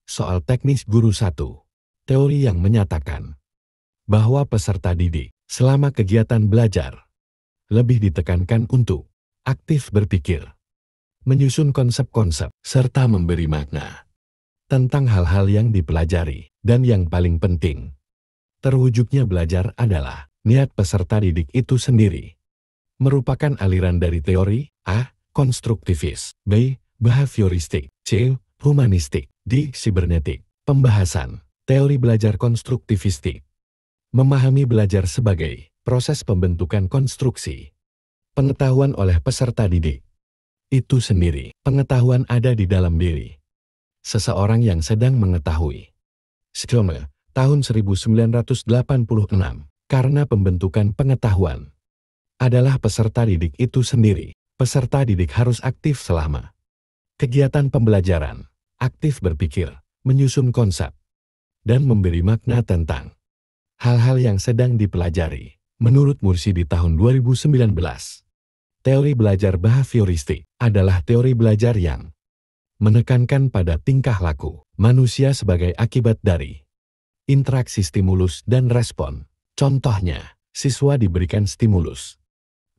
soal teknis guru 1. Teori yang menyatakan bahwa peserta didik selama kegiatan belajar lebih ditekankan untuk aktif berpikir, menyusun konsep-konsep, serta memberi makna tentang hal-hal yang dipelajari. Dan yang paling penting, terwujudnya belajar adalah niat peserta didik itu sendiri. Merupakan aliran dari teori A. Konstruktivis, B. Behavioristik, C. Humanistik, D. Sibernetik. Pembahasan teori belajar konstruktivistik. Memahami belajar sebagai proses pembentukan konstruksi pengetahuan oleh peserta didik. Itu sendiri, pengetahuan ada di dalam diri seseorang yang sedang mengetahui. Stromer, tahun 1986, karena pembentukan pengetahuan adalah peserta didik itu sendiri. Peserta didik harus aktif selama kegiatan pembelajaran, aktif berpikir, menyusun konsep, dan memberi makna tentang hal-hal yang sedang dipelajari. Menurut Mursidi tahun 2019, teori belajar behavioristik adalah teori belajar yang menekankan pada tingkah laku manusia sebagai akibat dari interaksi stimulus dan respon. Contohnya, siswa diberikan stimulus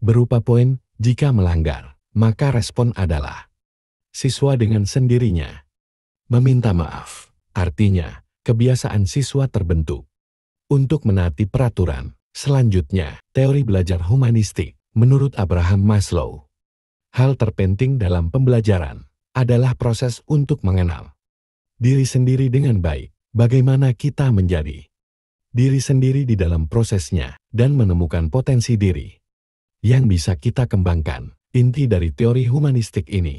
berupa poin. Jika melanggar, maka respon adalah siswa dengan sendirinya meminta maaf. Artinya, kebiasaan siswa terbentuk untuk menaati peraturan. Selanjutnya, teori belajar humanistik. Menurut Abraham Maslow, hal terpenting dalam pembelajaran adalah proses untuk mengenal diri sendiri dengan baik. Bagaimana kita menjadi diri sendiri di dalam prosesnya dan menemukan potensi diri yang bisa kita kembangkan. Inti dari teori humanistik ini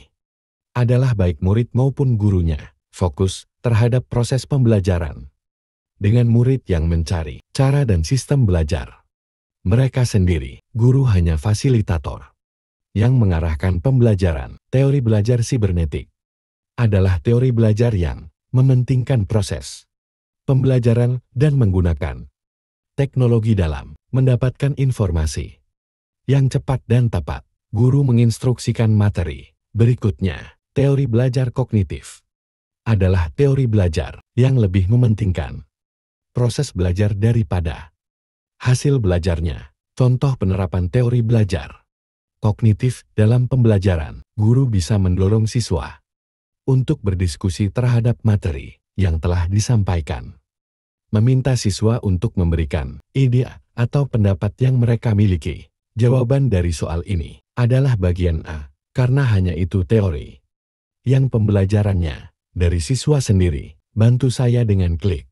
adalah baik murid maupun gurunya fokus terhadap proses pembelajaran. Dengan murid yang mencari cara dan sistem belajar mereka sendiri, guru hanya fasilitator yang mengarahkan pembelajaran. Teori belajar sibernetik adalah teori belajar yang mementingkan proses pembelajaran dan menggunakan teknologi dalam mendapatkan informasi yang cepat dan tepat. Guru menginstruksikan materi. Berikutnya, teori belajar kognitif adalah teori belajar yang lebih mementingkan proses belajar daripada hasil belajarnya. Contoh penerapan teori belajar kognitif dalam pembelajaran. Guru bisa mendorong siswa untuk berdiskusi terhadap materi yang telah disampaikan. Meminta siswa untuk memberikan ide atau pendapat yang mereka miliki. Jawaban dari soal ini adalah bagian A, karena hanya itu teori yang pembelajarannya dari siswa sendiri. Bantu saya dengan klik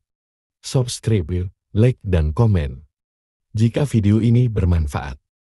subscribe, like, dan komen jika video ini bermanfaat.